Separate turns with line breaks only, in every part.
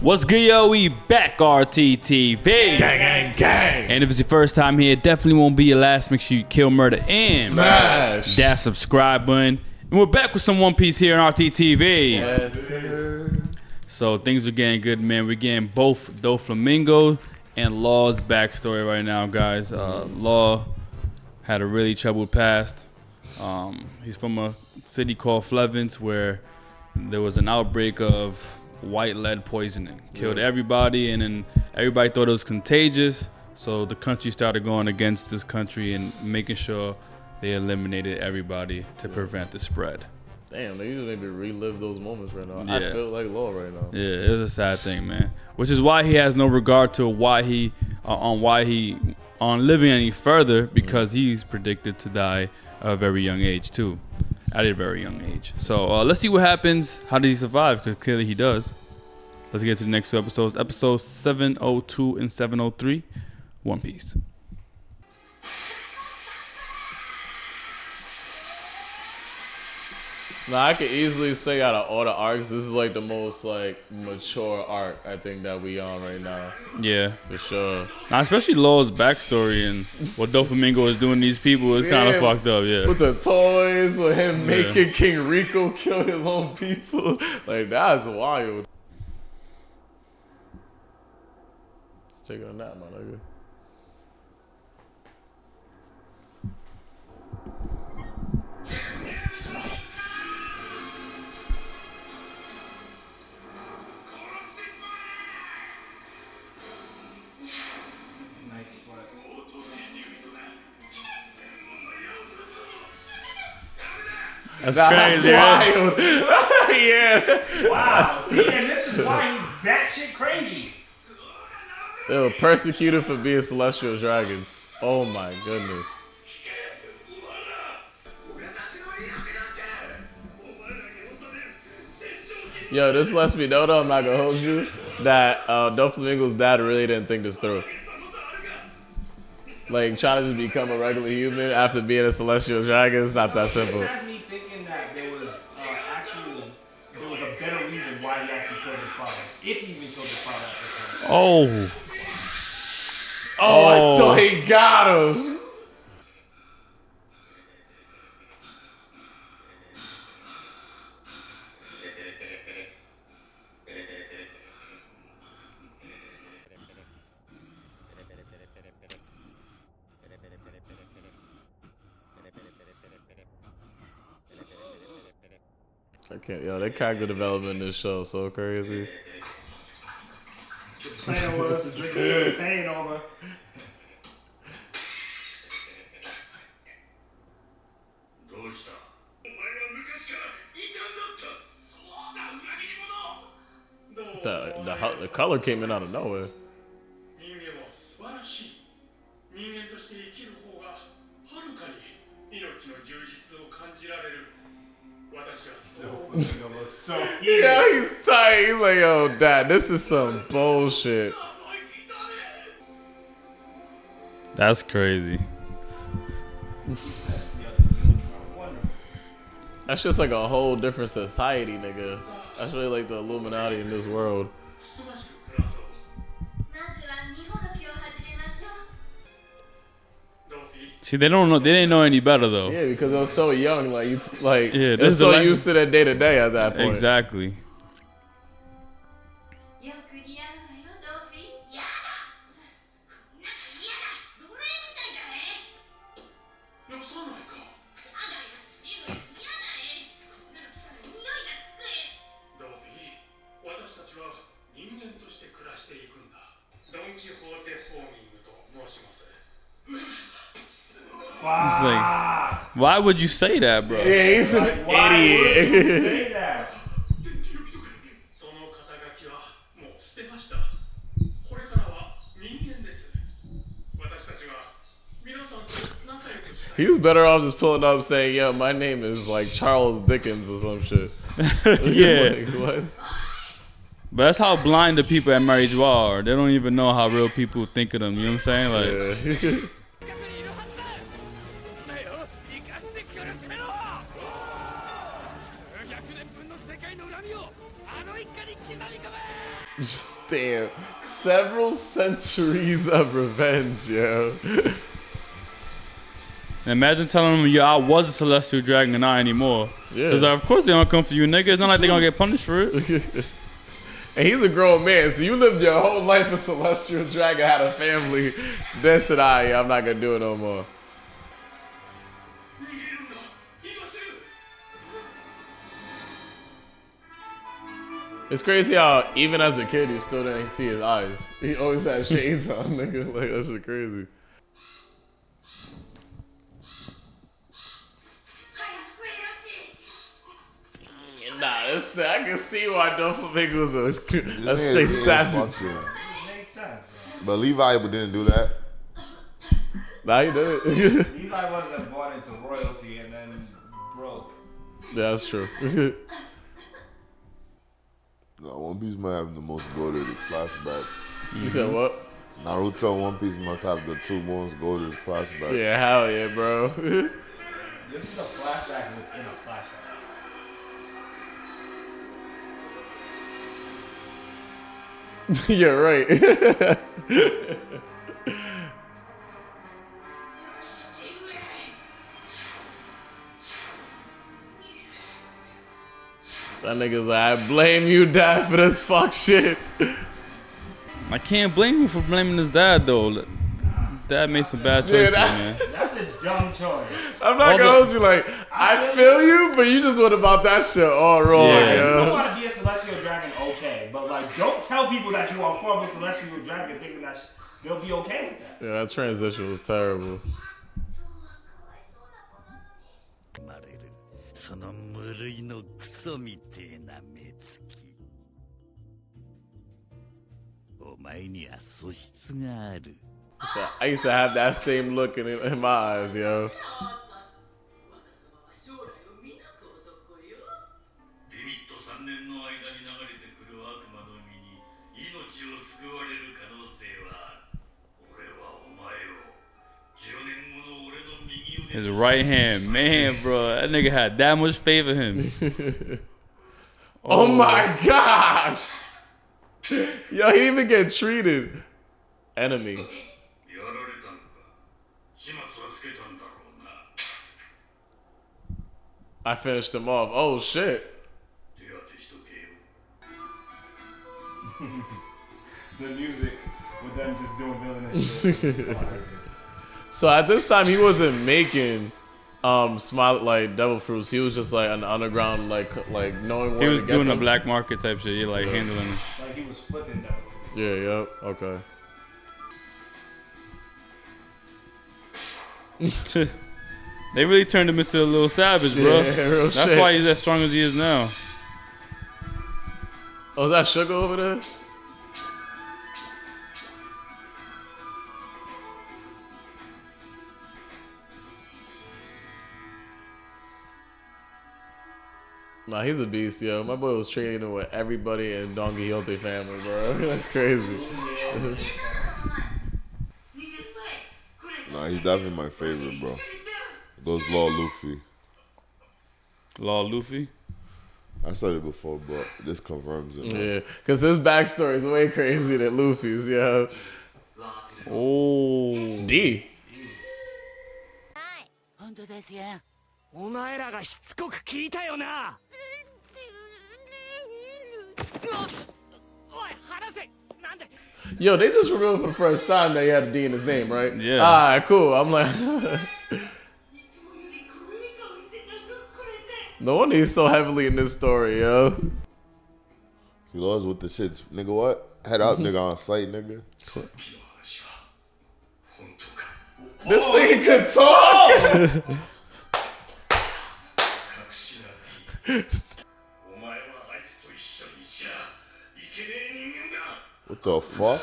What's good, yo? We back, RTTV.
Gang, gang, gang.
And if it's your first time here, it definitely won't be your last. Make sure you kill, murder, and
smash
that subscribe button. And we're back with some One Piece here on RTTV.
Yes, sir.
So things are getting good, man. We're getting both Doflamingo and Law's backstory right now, guys. Law had a really troubled past. He's from a city called Flevens where there was an outbreak of white lead poisoning. Killed everybody, and then everybody thought it was contagious. So the country started going against this country and making sure they eliminated everybody to prevent the spread.
Damn, they usually maybe relive those moments right now.
Yeah.
I feel like Law right now.
Yeah, it was a sad thing, man. Which is why he has no regard to why he on living any further, because he's predicted to die at a very young age too. At a very young age. So let's see what happens. How did he survive? Because clearly he does. Let's get to the next two episodes. Episodes 702 and 703. One Piece.
Now I could easily say out of all the arcs, this is like the most like mature arc I think that we on right now.
Yeah.
For sure.
Now, especially Law's backstory and what Doflamingo is doing to these people is kind of fucked up, yeah.
With the toys, with him making King Rico kill his own people. Like, that's wild. Let's take a nap, my nigga.
That's crazy,
wild. Yeah.
Wow. See, and this is why he's batshit crazy.
They were persecuted for being celestial dragons. Oh my goodness. Yo, this lets me know, though, I'm not gonna hold you, that Doflamingo's dad really didn't think this through. Like, trying to just become a regular human after being a celestial dragon is not that simple.
This has me thinking that there was a better reason why he actually killed his father. If he even killed his father at this time.
Oh, I thought he got him. I can't, yo, that character development in this show so crazy.
The plan was to drink the pain over. The color came in out of nowhere. So
Yeah, he's tight. He's like, yo, dad, this is some bullshit.
That's crazy.
That's just like a whole different society, nigga. That's really like the Illuminati in this world.
See, they don't know. They didn't know any better though.
Yeah, because they were so young. Like, it's like
Yeah,
they're so used to their day to day at that point.
Exactly. He's like, why would you say that, bro?
Yeah, he's an
why
idiot.
would you say that?
He was better off just pulling up saying, "Yo, my name is like Charles Dickens or some shit."
Yeah.
Like, what?
But that's how blind the people at Marijuana are. They don't even know how real people think of them. You know what I'm saying? Like,
Yeah. Damn. Several centuries of revenge, yo.
And imagine telling them, "Yo, I was a celestial dragon and not anymore."
Yeah.
Cause of course they don't come for you, nigga. It's not like they gonna get punished for it.
And he's a grown man, so you lived your whole life a celestial dragon, had a family. Then said, I'm not gonna do it no more. It's crazy how even as a kid you still didn't see his eyes. He always had shades on, nigga. Like that shit crazy. Nah, I can see why Doflamingo's a straight savage.
Makes sense, bro.
But Levi didn't do that.
Nah, he did it.
Levi wasn't born into royalty and then broke.
Yeah, that's true.
No, One Piece might have the most goated flashbacks.
You said what?
Naruto and One Piece must have the two most goated flashbacks.
Yeah, hell yeah, bro.
This is a flashback within a flashback.
You're right. That nigga's like, I blame you, Dad, for this fuck shit.
I can't blame him for blaming his dad though. Dad made some bad choices, man.
That's a dumb choice.
I'm not gonna hold you like, I feel you, but you just went about that shit all wrong,
Yeah.
You don't
yo.
want to be a celestial dragon, okay, but like, don't tell people that you are from a celestial dragon thinking that they'll be okay with that.
Yeah, that transition was terrible.
その無類のクソみてえな目つきお前には素質がある
So I used to have that same look in my eyes, yo.
ビビット3年の間に流れてくる悪魔の身に命を救われる可能性は俺はお前を10年後の俺の右腕
His right hand, man, bro. That nigga had that much faith in him.
Oh my gosh! Yo, he didn't even get treated. Enemy.
やられたのか始末はつけたんだろうな
I finished him off. Oh shit.
手当てしとけよ
The music with them just doing villainous shit. It's hilarious.
So at this time he wasn't making smile like devil fruits. He was just like an underground like knowing where
He was
to get
doing
them.
a black market type shit. He like handling it.
Like he was flipping them.
Yeah, yep. Okay.
They really turned him into a little savage, bro.
Yeah, real
That's
shit.
why he's as strong as he is now.
Oh, is that Sugar over there? Nah, he's a beast, yo. My boy was training with everybody in Don Quixote family, bro. That's crazy.
Nah, he's definitely my favorite, bro. It goes Law Luffy.
Law Luffy.
I said it before, but this confirms it. Man.
Yeah, because his backstory is way crazier than Luffy's, yo.
Oh.
D.
本当ですよお前らがしつこく聞いたよなおい話せなんで
Yo, they just revealed for the first time that he had a D in his name, right?
Yeah.
Alright, cool. I'm like, no wonder he's so heavily in this story, yo.
He loves with the shits. Nigga, what? Head up, nigga, on sight, nigga.
This thing could talk!
What the fuck?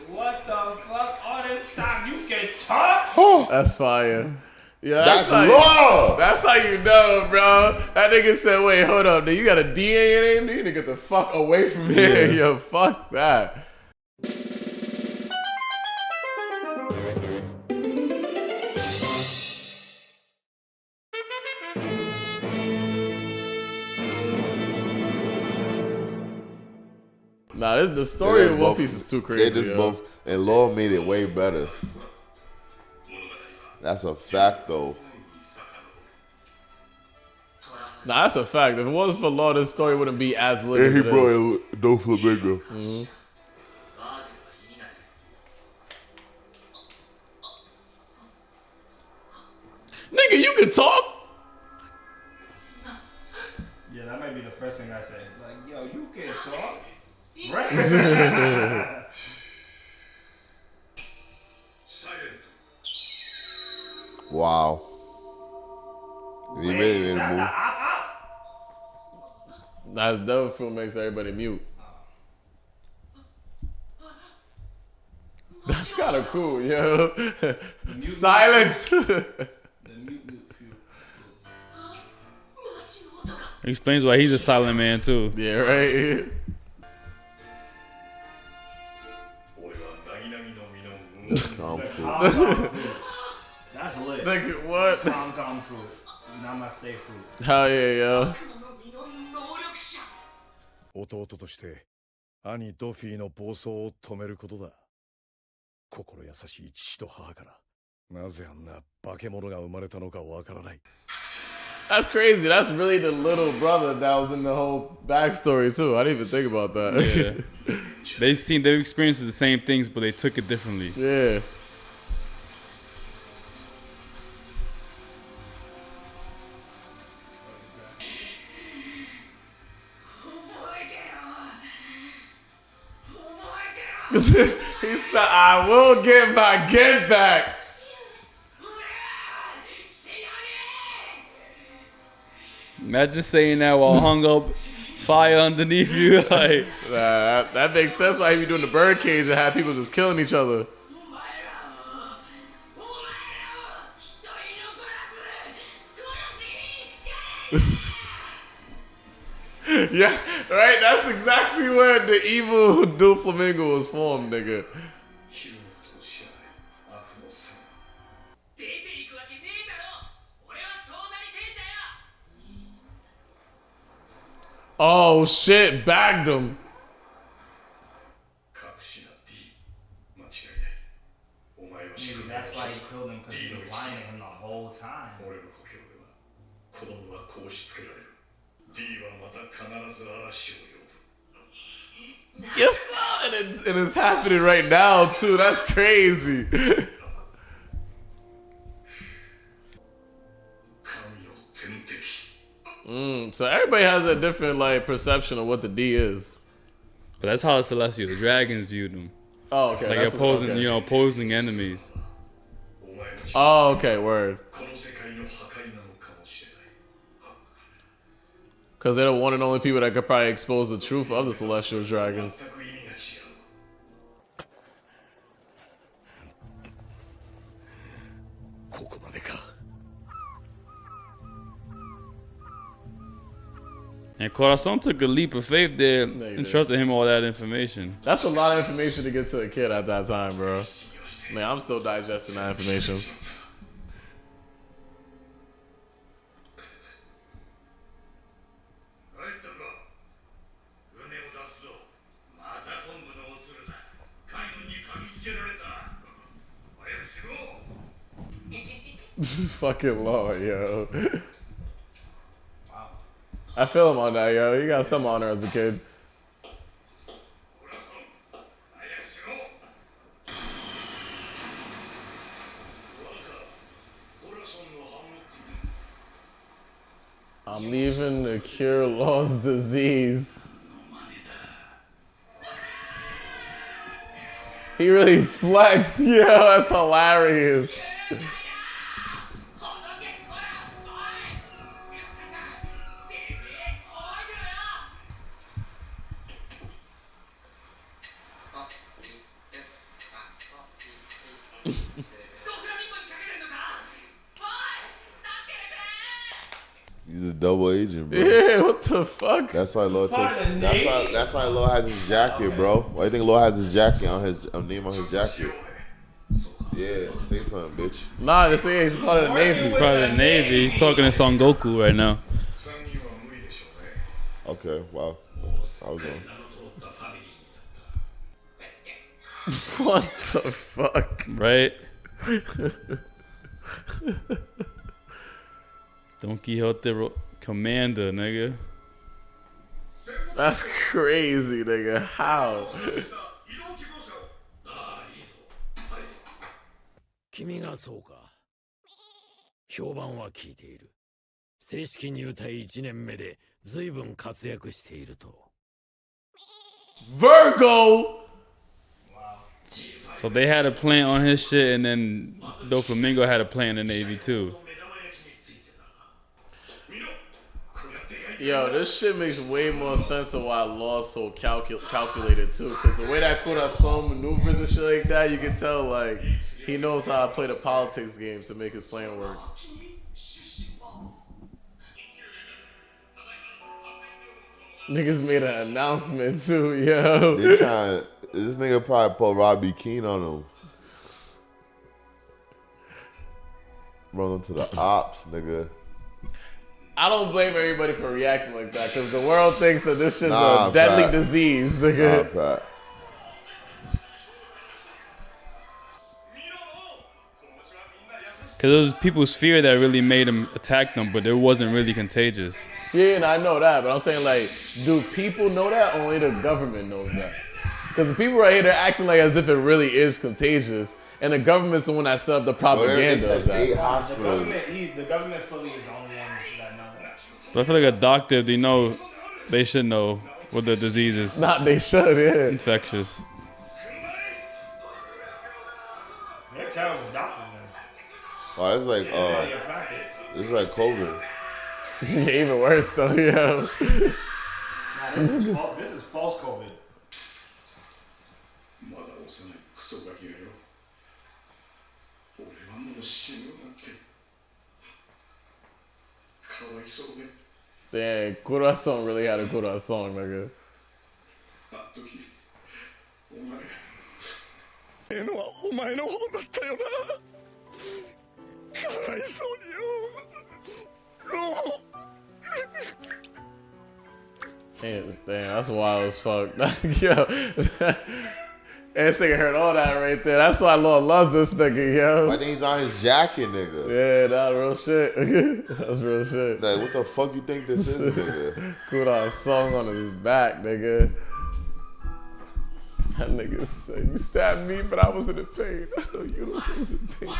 What the fuck? All this time you can talk?
That's fire. Yeah,
That's
how
law!
That's how you know, bro. That nigga said, wait, hold up. You got a D in your name? You need to get the fuck away from here.
Yeah.
Yo, fuck that. Nah, the story of One Piece is too crazy.
They just both, and Law made it way better. That's a fact, though.
Nah, that's a fact. If it wasn't for Law, this story wouldn't be as lit as
And he
it
brought
is.
in Doflamingo.
Nigga, you can talk.
Yeah, that might be the first thing I say. Like, yo, you can talk. Right.
Wow. He really made a move.
That's devil fruit makes everybody mute. That's kind of cool, yo. Silence.
Explains why he's a silent man too.
Yeah, right.
Calm food.
That's lit.
Nigga, what?
Calm fruit. Namaste fruit.
Hell yeah, yo.
弟として兄ドフィーの暴走を止めることだ。心優しい父と母からなぜあんな化け物が生まれたのかわからない。
That's crazy. That's really the little brother that was in the whole backstory too. I didn't even think about that.
Yeah. They've experienced the same things, but they took it differently.
Yeah. He said, I will get my get back.
Imagine saying that while hung up, fire underneath you. Like,
That makes sense why he be doing the birdcage and have people just killing each other. Yeah, right? That's exactly where the evil Doflamingo was formed, nigga. Oh shit, bagged him.
Maybe that's why he killed him, because he was lying to him the whole time.
Yes, sir. And it's happening right now too. That's crazy. So everybody has a different like perception of what the D is.
but that's how the Celestial, the dragons viewed them.
Oh, okay.
Like
that's
opposing,
okay.
opposing enemies.
Oh, okay, word. Because they're the one and only people that could probably expose the truth of the celestial dragons.
And Corazon took a leap of faith there and trusted him all that information.
That's a lot of information to give to a kid at that time, bro. Man, I'm still digesting that information. This is fucking low, yo. I feel him on that, yo. You got some honor as a kid. I'm leaving to cure lost disease. He really flexed, yo. That's hilarious.
He's a double agent, bro.
Yeah, what the fuck?
That's why Law takes. That's why Law has his jacket, bro. Why do you think Law has his jacket on his name on his jacket? Yeah, say something, bitch.
Nah, they say he's part of the Navy.
He's part of the Navy. He's talking to Son Goku right now.
Okay, wow. I was on.
What the fuck?
Right? Don Quixote Commander, nigga.
That's crazy, nigga. How?
君がそうか。評判は聞いている。正式入隊1年目で随分活躍していると。
Virgo!
So they had a plant on his shit, and then Doflamingo had a plant in the Navy too.
Yo, this shit makes way more sense of why Law's so calculated too. Because the way that Corazon maneuvers and shit like that, you can tell like he knows how to play the politics game to make his plan work. Niggas made an announcement too, yo.
They trying. This nigga probably put Robbie Keane on him. Run into the ops, nigga.
I don't blame everybody for reacting like that because the world thinks that this shit's a deadly disease, nigga.
Nah, Pat.
Because it was people's fear that really made him attack them, but it wasn't really contagious.
Yeah, and I know that, but I'm saying like, do people know that? Only the government knows that. Because the people right here, they're acting like as if it really is contagious, and the government's the one that set up the propaganda of that.
8 hospitals.
The government fully is the only one that know that.
But I feel like a doctor, they should know what the disease is.
Not they should, yeah.
Infectious.
They're terrible doctors.
Oh, it's like COVID.
Yeah, even worse though, yo.
Nah, this is false COVID.
Dang, Corazon really had a Corazon, nigga.
ええのはお前の方だったよな。かわいそうによ。ロー。
Damn, that's wild as fuck. Yo, this nigga heard all that right there. That's why Lord loves this nigga, yo.
I think he's on his jacket, nigga.
Yeah, that's real shit. That's real shit.
Like, what the fuck you think this is, nigga?
Corazon on his back, nigga. That nigga said, you stabbed me, but I wasn't in pain. I know you was in pain.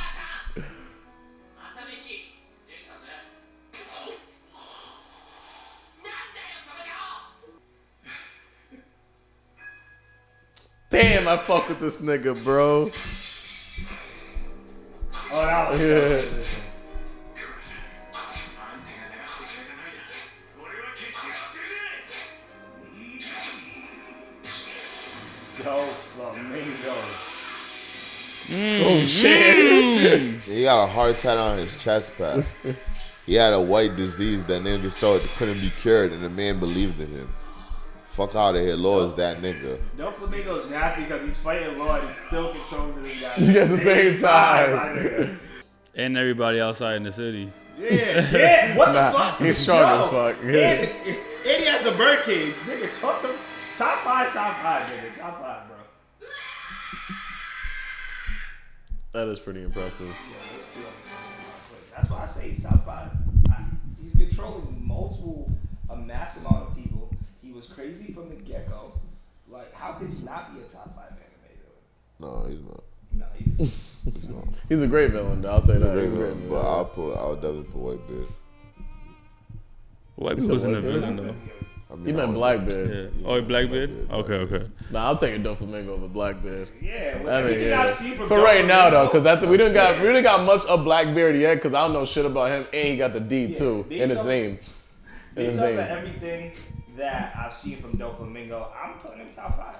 Damn, I fuck with this nigga, bro.
Oh, that was
Yeah.
Doflamingo.
Oh shit.
He got a heart attack on his chest pad. He had a white disease that nigga couldn't be cured, and the man believed in him. Fuck out of here, Law is that nigga.
Doflamingo's nasty because he's fighting Law and he's still controlling this guy.
At the same time.
And everybody outside in the city.
Yeah. What the fuck?
He's strong as fuck. Yeah.
And he has a birdcage. Nigga, talk to him. Top 5, nigga. Top 5, bro.
That is pretty impressive.
Yeah, let's do it. That's why I say he's top 5. He's controlling a mass amount of people. He was crazy from the get-go. Like, how could he not be a top 5 anime villain?
No, he's not.
No, he is.
He's not.
He's a great villain, though. I'll say that. He's a great
But
villain.
I'll definitely put Whitebeard.
Whitebeard wasn't a villain though.
I mean,
He meant Blackbeard.
Yeah. Oh, Blackbeard? Okay.
Nah, I'm taking Doflamingo over Blackbeard.
Yeah,
I mean,
everything
yeah.
I've seen from
For right now, though, because we didn't
Yeah.
got much of Blackbeard yet, because I don't know shit about him, and he got the D too in his name.
Based off of everything that I've seen from Doflamingo, I'm putting him top 5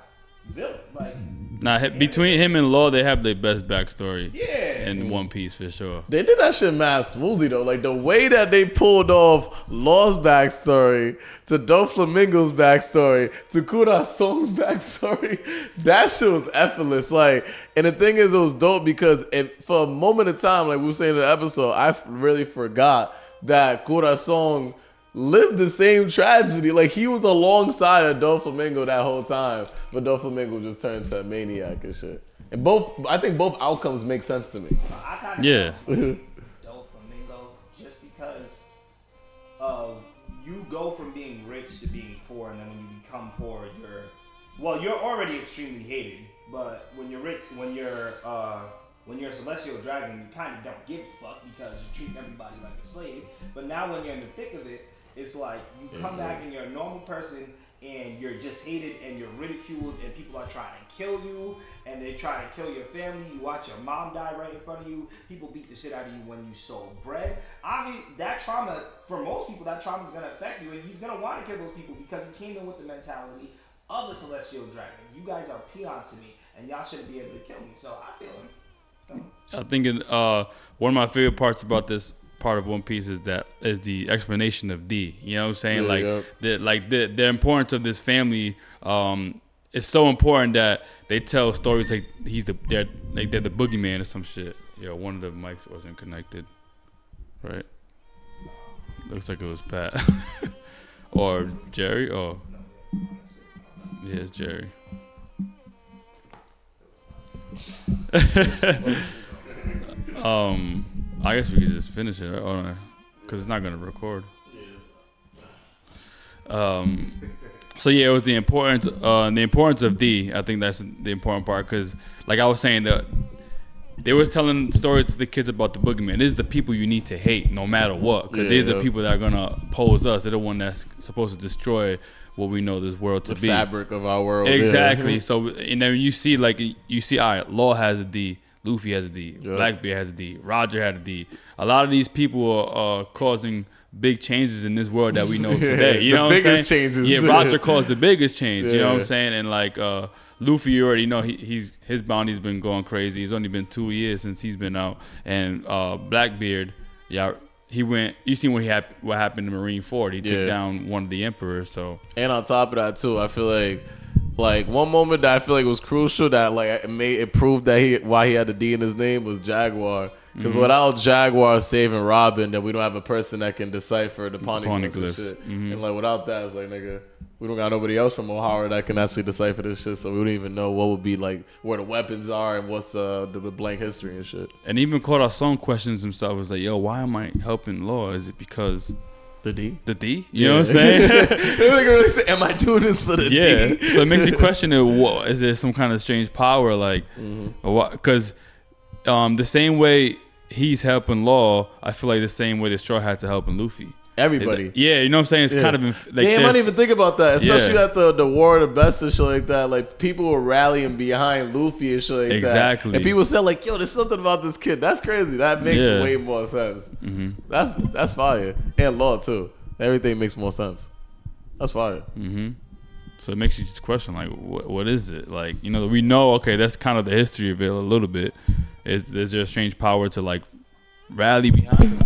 villain. Like,
Nah, between him and Law, they have the best backstory.
yeah.
In One Piece for sure.
They did that shit mad smoothly though. Like the way that they pulled off Law's backstory to Doflamingo's backstory to Corazon's backstory, that shit was effortless. Like, and the thing is, it was dope because for a moment of time, like we were saying in the episode, I really forgot that Corazon lived the same tragedy. Like, he was alongside of Doflamingo that whole time, but Doflamingo just turned to a maniac and shit. And I think both outcomes make sense to me.
I kind of
Yeah.
Doflamingo just because of you go from being rich to being poor, and then when you become poor, you're already extremely hated. But when you're rich, when you're a celestial dragon, you kind of don't give a fuck because you treat everybody like a slave. But now when you're in the thick of it, it's like you come back and you're a normal person and you're just hated and you're ridiculed and people are trying to kill you and they try to kill your family. You watch your mom die right in front of you. People beat the shit out of you when you sold bread. I mean, that trauma, for most people, that trauma is going to affect you, and he's going to want to kill those people because he came in with the mentality of the celestial dragon. You guys are peons to me and y'all shouldn't be able to kill me. So I feel him.
I think one of my favorite parts about this part of One Piece is the explanation of D. You know what I'm saying? The importance of this family is so important that they tell stories like they're the boogeyman or some shit. Yo, one of the mics wasn't connected, right? Looks like it was Pat or Jerry. Oh, yeah, it's Jerry. I guess we could just finish it, right? Because it's not gonna record. So yeah, it was the importance of D. I think that's the important part because, like I was saying, they was telling stories to the kids about the boogeyman. This is the people you need to hate, no matter what, because they're the people that are gonna oppose us. They're the one that's supposed to destroy what we know this world to be.
The fabric of our world.
Exactly. So, and then you see, all right, Law has a D, Luffy has a D, Blackbeard has a D, Roger had a D. A lot of these people are causing big changes in this world that we know today. You know what I'm saying? The biggest changes. Yeah, Roger caused the biggest change. You know what I'm saying? And like Luffy, you already know his bounty's been going crazy. It's only been 2 years since he's been out. And Blackbeard, he went. You seen what happened in Marineford? He took down one of the emperors. So,
and on top of that too, I feel like one moment that I feel like was crucial that like it proved that why he had the D in his name was Jaguar. Because without Jaguar saving Robin, then we don't have a person that can decipher the poneglyphs and shit. And like without that, it's like, nigga, we don't got nobody else from O'Hara that can actually decipher this shit. So we don't even know what would be like where the weapons are and what's the blank history and shit.
And even Corazon questions himself. Is like, yo, why am I helping Law? Is it because
the D?
The D? You know what I'm saying?
Really say, am I doing this for the D?
Yeah. So it makes you question it. Is there some kind of strange power? Like, because the same way he's helping Law, I feel like the same way the Straw Hats are helping Luffy.
Everybody.
Yeah, you know what I'm saying? It's kind of like
damn, I didn't even think about that. Especially at the War of the Best and shit like that. Like, people were rallying behind Luffy and shit like that.
Exactly.
And people said like, yo, there's something about this kid. That's crazy. That makes way more sense. That's fire. And Law too. Everything makes more sense. That's fire.
So it makes you just question, like, what is it? Like, you know, we know, okay, that's kind of the history of it a little bit. Is there a strange power to like rally behind?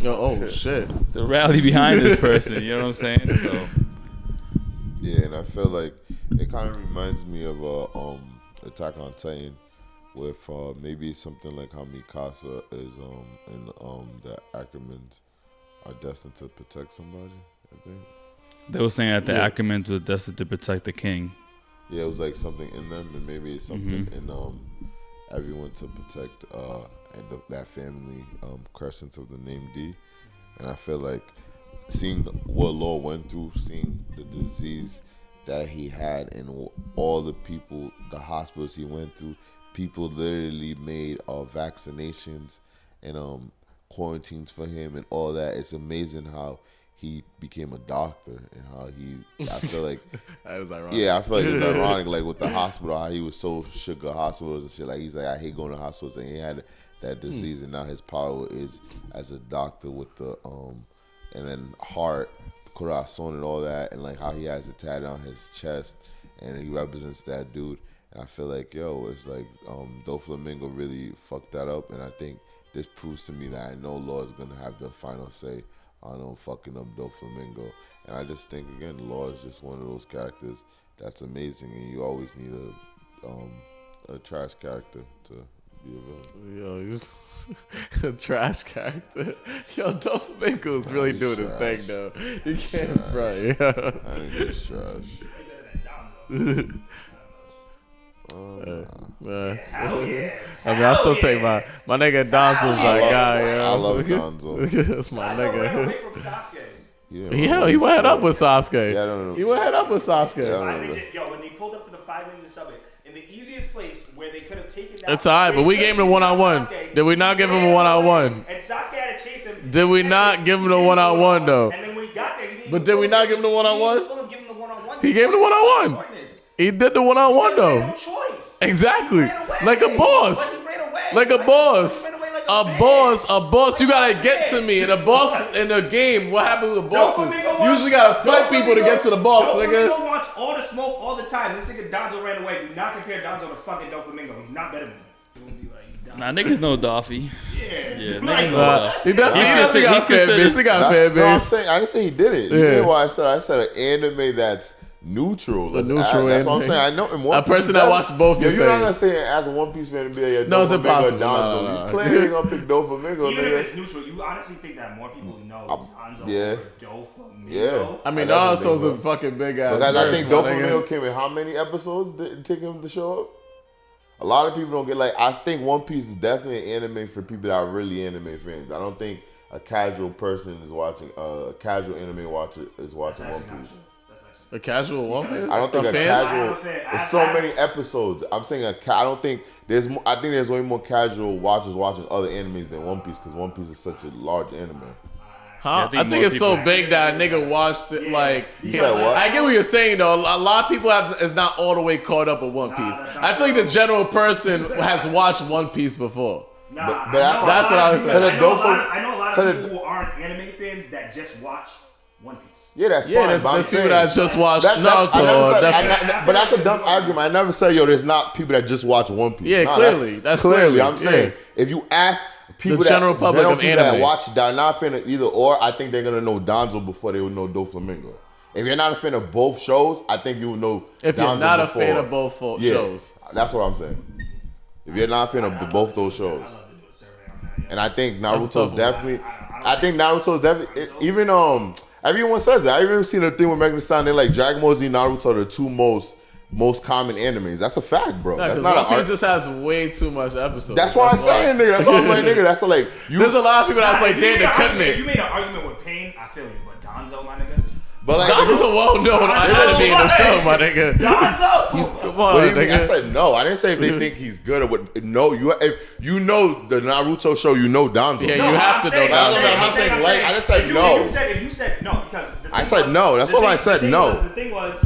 Shit!
To rally behind this person, you know what I'm saying? So.
Yeah, and I feel like it kind of reminds me of Attack on Titan, with maybe something like how Mikasa is and the Ackermans are destined to protect somebody. I think
they were saying that the Ackermans were destined to protect the king.
Yeah, it was like something in them, and maybe it's something in everyone to protect and that family crescents of the name D. And I feel like seeing what Law went through, seeing the disease that he had, and all the people, the hospitals he went through, people literally made vaccinations and quarantines for him and all that. It's amazing how he became a doctor and how I feel like
that is ironic.
Yeah, I feel like it's ironic, like with the hospital, how he was so shook at hospitals and shit. Like he's like, I hate going to hospitals, and he had that disease, and now his power is as a doctor with the and then heart, corazon, and all that, and like how he has it tatted on his chest, and he represents that dude. And I feel like, it's like Doflamingo really fucked that up, and I think this proves to me that I know Law is gonna have the final say on fucking up Doflamingo. And I just think, again, Law is just one of those characters that's amazing, and you always need a trash character to be a villain.
Yo, he was a trash character. Yo, Doflamingo's really doing his thing though. You can't front. Yeah.
I think it's trash.
Hell yeah.
I mean, I still take my nigga Donzo's that guy.
I
Yo.
love Gonzo.
That's my
Donzo ran
nigga.
away from Sasuke.
He went head up with Sasuke.
Yeah, I don't know.
He went head up with Sasuke.
Yo, when they pulled up to the 5 Ninja Summit, in the easiest place where they could have taken down.
It's alright, but we gave him the one-on-one. Did we not give him a one-on-one?
And Sasuke had to chase him.
Did we not give him the one-on-one though?
And then when he got there, he didn't.
But did we not give him the one-on-one?
Give him the one-on-one.
He gave him the one-on-one. He did the one-on-one though.
No choice.
Exactly. Like a boss. Like a boss. A boss, you gotta get to me. And a boss in a game, what happens with bosses? You usually gotta fight people to get to the boss, nigga.
Doflamingo wants all the smoke all the time. This nigga Donzo ran away. Do not compare Donzo to fucking Doflamingo. He's not better than him.
Nah, niggas know Doffy.
Yeah,
Niggas know Doffy.
He definitely got a fan base. He got a fan
No, I'm
base.
saying, I didn't say he did it. You hear what I said an anime that's neutral.
A neutral
That's what I'm
anime.
saying. I know in One
A
Piece,
person that watched both, you're
you're not
saying.
gonna say it as a One Piece fan and be like, yeah,
No, it's
Doflamingo,
impossible.
Donzo.
No.
You clearly gonna pick Doflamingo,
Even
nigga.
if it's neutral, you honestly think that more people know Donzo
yeah.
over Doflamingo?
Yeah.
I mean,
I definitely
Naruto's
think
a
so.
fucking big ass.
Because I
verse,
think
my
Doflamingo
nigga.
came in how many episodes did it take him to show up? A lot of people don't get I think One Piece is definitely an anime for people that are really anime fans. I don't think a casual person is watching, a casual anime watcher is watching One Piece.
A casual One Piece?
I don't think a
fan?
casual. There's so many episodes. I'm saying I don't think there's. I think there's way more casual watchers watching other animes than One Piece because One Piece is such a large anime.
Huh?
Yeah,
I think it's so big that a nigga watched it. Like,
You said what?
I get what you're saying though. A lot of people is not all the way caught up with One Piece. I feel like the general person has watched One Piece before.
Nah,
But that's
what I was saying.
I know a lot of people who aren't anime fans that just watch One Piece.
Yeah, that's
Yeah,
fine.
there's
but I'm
people
saying-
that just watch
I never
Naruto.
said- but that's a dumb argument. I never said, yo, there's not people that just watch One Piece.
Yeah,
Nah,
clearly. That's
clearly.
clearly,
I'm saying,
yeah.
if you ask people
The general public of
people that
anime.
watch, that are not a fan of either or, I think they're going to know Donzo before they would know Doflamingo. If you're not a fan of both shows, I think you will know
If
Donzo
you're not
before.
a fan of both shows.
That's what I'm saying. If you're not a fan of both those shows. And I think Naruto's definitely. I think Naruto's definitely. Even everyone says that. I even seen a thing with Megan Thee Stallion. They're like Dragon Ball Z and Naruto are the two most common animes. That's a fact, bro.
Nah,
That's
'cause
not
One
an
Piece just has way too much episodes.
That's what I'm saying, nigga. That's what I'm like, nigga. That's like you.
There's a lot of people that's like,
You
damn,
made
they
an
couldn't
argument-
it.
You made an argument with Pain. I feel you, but Donzo, my nigga.
But like,
Donzo's a well-known anime in the show, my nigga.
Donzo.
Come
what
on,
do you mean? I
nigga.
said no. I didn't say if they think he's good or what. No, if you know the Naruto show, you know Donzo.
Yeah, you have to know
I'm not saying like. I just said no.
If you said no, because the
I
thing
said
was-
no. That's
the
what
thing-
I said,
the thing
no.
was- The thing was,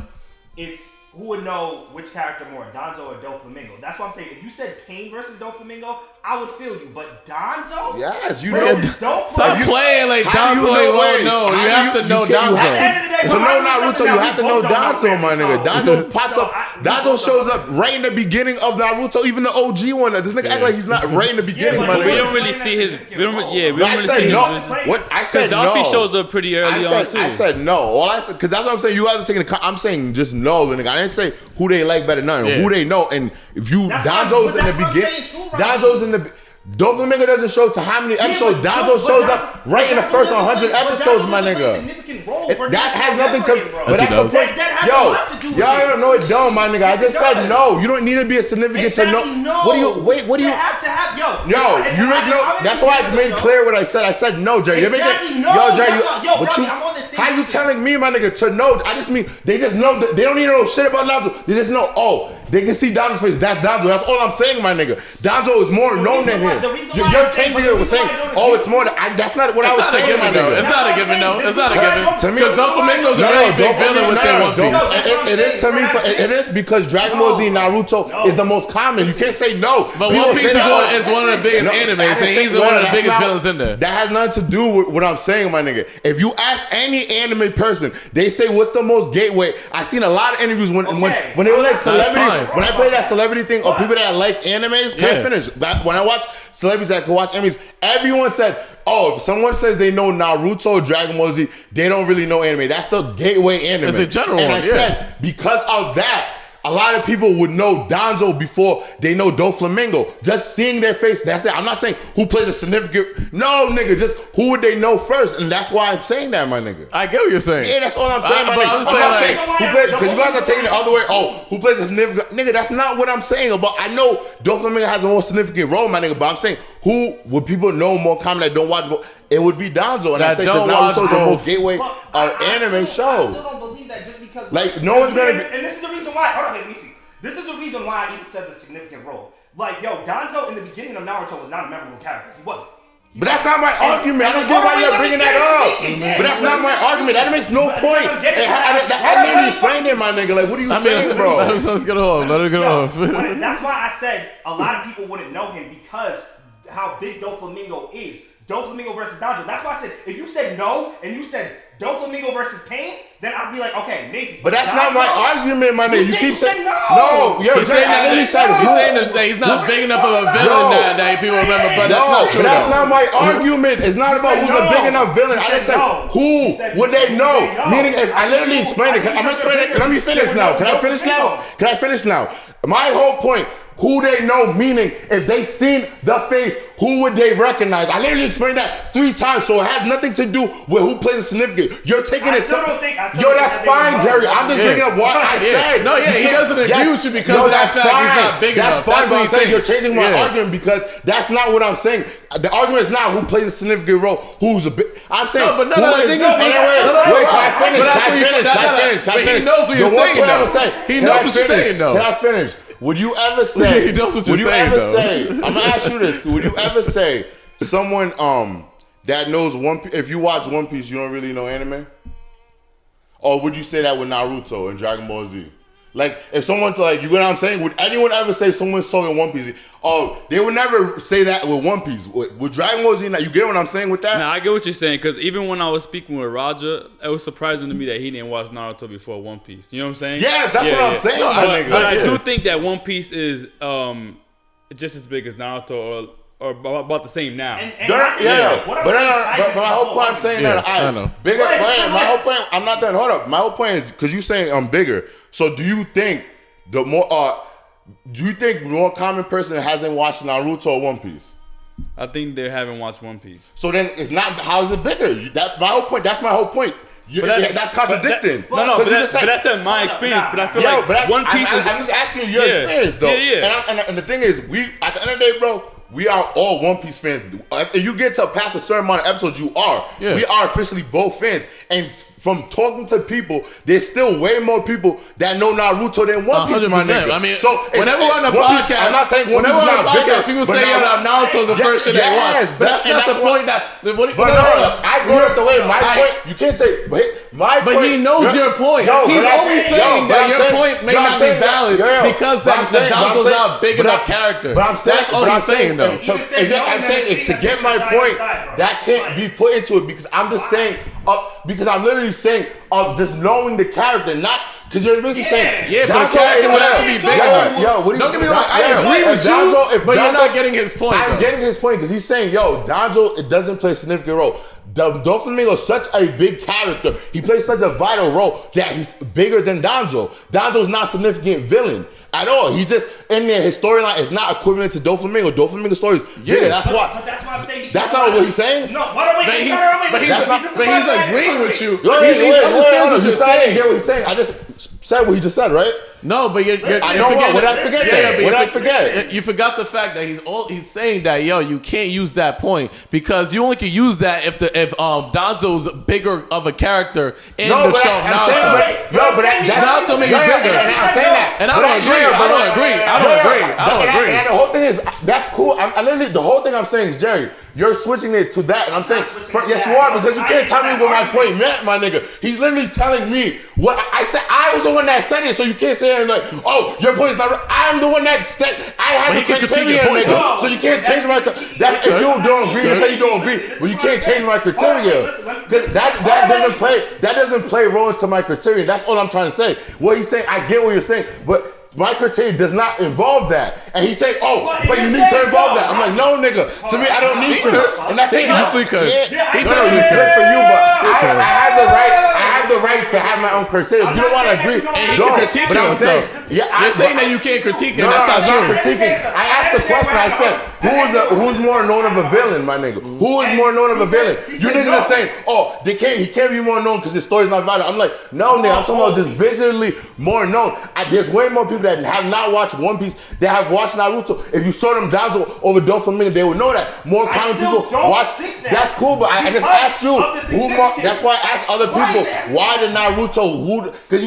it's who would know which character more, Donzo or Doflamingo. That's what I'm saying. If you said Pain versus Doflamingo, I would feel you. But Donzo
Yes, you know.
versus Doflamingo.
Stop playing like
How do
Donzo
you
ain't
know?
well
Wait,
known. You
how do
have to know
you can't- you
Donzo.
At the end of the day,
To know
why is it
Naruto,
something
you
that
have to
we
know
both don't
Donzo, my
so-
nigga. Donzo pops
so
up.
we
Donzo
both
shows
don't
up right in the beginning of Naruto, even the OG one. This nigga act like he's not right in the beginning,
but
my
we
We
nigga.
don't really see his. We don't. We
No,
don't
I
really
said
see
no.
his.
What I said
Because
no.
Doffy shows up pretty early on too.
I said no. All I said, because that's what I'm saying. You guys are taking the. I'm saying just know the nigga. I didn't say who they like better than none.
Yeah.
Who they know. And if you
That's
Donzo's
what-
in the
that's what I'm
beginning,
saying too, right?
Donzo's in the. Doflamingo doesn't show to how many episodes. Donzo shows up right in the first 100 episodes, my nigga. That has nothing to. But
Yes, it
that's the
does.
point.
That has
Yo,
a lot to do with
y'all
it.
don't know it don't, my nigga. I
Yes,
just
it
said
does.
no. You don't need to be a significant to know. What do you wait? What do you? You make no. That's why I made clear what I said. I said no, Jerry. You're
Exactly,
making.
no.
Yo, Jerry.
That's not- yo,
But
Robbie,
you.
I'm on the same
How you
thing.
telling me, my nigga, to know? I just mean they just know. They don't need to know shit about Donzo. They just know. Oh, they can see Donzo's face. That's Donzo. That's all I'm saying, my nigga. Donzo is more known than him. You're changing it with saying, oh, it's more. That's not what I
It's
was
not a
saying, my
given, though.
nigga.
It's not a given, though. It's not a given.
To me,
Because Doflamingo's a really big villain within One Piece.
It is to me. It is because Dragon Ball Z and Naruto is the most common. You can't say no.
But
People
One Piece
say that,
is one of the biggest
No, I
animes,
didn't
and
say
he's
no,
one of the
that's
biggest
not-
villains in there.
That has nothing to do with what I'm saying, my nigga. If you ask any anime person, they say what's the most gateway. I seen a lot of interviews when they were like celebrities.
fine.
When I play that celebrity thing or people that like animes, can I
Yeah.
finish? When I watch celebrities that can watch animes, everyone said, oh, if someone says they know Naruto or Dragon Ball Z, they don't really know anime. That's the gateway anime.
It's a general
and
one,
I
yeah.
said, because of that, a lot of people would know Donzo before they know Doflamingo. Just seeing their face, that's it. I'm not saying who plays a significant. No, nigga, just who would they know first, and that's why I'm saying that, my nigga.
I get what you're saying.
Yeah, that's all I'm saying, my
but
nigga.
I'm
I'm
saying,
not
like-
saying who plays, because you guys are taking it the other way. Oh, who plays a significant nigga? That's not what I'm saying. About I know Doflamingo has a more significant role, my nigga, but I'm saying who would people know more common that don't watch? It would be Donzo, and I
That
say because
don't watch
Naruto's a more
both.
gateway anime
I
show.
still don't believe that just because.
Like, no one's gonna be-
And this is the reason why. Hold on, wait, let me see. This is the reason why I even said the significant role. Like, yo, Donzo in the beginning of Naruto was not a memorable character. He wasn't.
But that's not my argument. I don't get why you're bringing that up. But that's not my argument. That makes no point. I literally explained it, my nigga. Like, what are you saying, bro?
Let's get off. Let it go off.
That's why I said a lot of people wouldn't know him because how big Doflamingo is. Doflamingo versus Donzo. That's why I said if you said no and you said Doflamingo versus Pain, then I'd be like, okay, maybe.
But that's not my argument, my nigga. You keep saying
no.
Yo,
He's saying that he's saying that he's not big enough of a villain that people remember, but that's not true.
But that's not my argument. It's not about who's a big enough villain. I just said who would they know? Meaning, if I literally explained it. I'm explaining it. Let me finish now. Can I finish now? Can I finish now? My whole point. Who they know, meaning if they seen the face, who would they recognize? I literally explained that 3 times, so it has nothing to do with who plays a significant. You're taking it. Yo, that's fine, Jerry. I'm just bringing up what I said.
No, yeah, he doesn't agree with you because of that fact he's not big enough.
That's fine, but I'm saying you're
thinks.
changing my argument because that's not what I'm saying. The argument is not who plays a significant role, who's a big. I'm saying.
No, but no,
who
I
is-
think it's-
Wait, can I finish? Can I finish?
He knows what you're saying, though. He knows what you're saying, though.
Can I finish? Would you ever say?
He knows what you're
would you
saying,
ever
though.
say? I'm gonna ask you this. Would you ever say someone that knows One Piece? If you watch One Piece, you don't really know anime? Or would you say that with Naruto and Dragon Ball Z? Like, if someone to like, you know what I'm saying? Would anyone ever say someone saw in One Piece? Oh, they would never say that with One Piece. With Dragon Ball Z, you get what I'm saying with that?
Now I get what you're saying because even when I was speaking with Roger, it was surprising to me that he didn't watch Naruto before One Piece. You know what I'm saying?
Yeah, that's what I'm saying, my nigga.
But I do think that One Piece is just as big as Naruto or about the same now.
But my whole point I'm saying
I know.
Bigger. My whole point. I'm not done. Hold up. My whole point is because you saying I'm bigger. So do you think the more? Do you think more common person hasn't watched Naruto or One Piece?
I think they haven't watched One Piece.
So then it's not. How is it bigger? My whole point. That's my whole point. That's contradicting.
But that's in my experience. But I feel like One Piece is.
I'm just asking you your experience though.
Yeah.
And the thing is, we at the end of the day, bro. We are all One Piece fans. If you get to past a certain amount of episodes, you are. Yeah. We are officially both fans. And from talking to people, there's still way more people that know Naruto than One Piece, my nigga.
I mean,
so
whenever we're on a podcast,
I'm not saying One Piece is not bigger.
People say Naruto's the first shit they watch. But that's not the point that. But
I brought up the way my point. You can't say my point.
But he knows your point. He's only saying that your point may not be valid because Naruto's not a big enough character.
But I'm saying
that's all he's saying.
I'm saying to get my point, that can't be put into it because I'm just saying, because I'm literally saying just knowing the character, not because you're basically saying,
but the character would have to be bigger. Don't get me wrong, I agree with you, but you're not getting his point.
I'm getting his point because he's saying, Donzo, it doesn't play a significant role. Doflamingo is such a big character. He plays such a vital role that he's bigger than Donzo. Donzo's not a significant villain at all. He's just in there. His storyline is not equivalent to Doflamingo. Doflamingo's story is bigger. That's why.
But that's what I'm saying.
That's not what he's saying.
No, but
he's agreeing with you.
He understands what you're saying. Get what he's saying. I just said what he just said, right?
No, but you're
I know what. What did I forget? What did I forget?
You forgot the fact that he's saying that you can't use that point because you only can use that if Donzo's bigger of a character in the show. Naruto may be bigger.
I'm saying that,
and I don't agree.
And the whole thing is that's cool. I literally the whole thing I'm saying is Jerry. You're switching it to that, and I'm saying, yes, you are, because you can't tell me what my point meant, my nigga. He's literally telling me what I said. I was the one that said it, so you can't say it like, oh, your point is not right. I'm the one that said I had the criteria, nigga. So you can't change my. That's if you don't agree, you say you don't agree, but you can't change my criteria because that doesn't play role into my criteria. That's all I'm trying to say. What he's saying, I get what you're saying, but. My criteria does not involve that. And he's saying, but you need to involve that. I'm like, no, nigga. To me, I don't need to. And that's it.
Definitely could.
No, you could for you, but I have the right to have my own criteria. If you don't want to agree,
And he
don't.
can critique
But I'm saying,
himself. You're saying that you can't critique it.
No,
That's not
I'm
true.
critiquing. I asked the question. I said, who's more known of a villain, my nigga? Who is more known of a villain? You niggas are saying, oh, he can't be more known because his story's not valid. I'm like, no, nigga. I'm talking about just visually more known. There's way more people that have not watched One Piece. They have watched Naruto. If you show them Danzo over Doflamingo, they would know that. More common people watch. That's cool, but I just asked you who more. That's why I asked other people why the Naruto. Because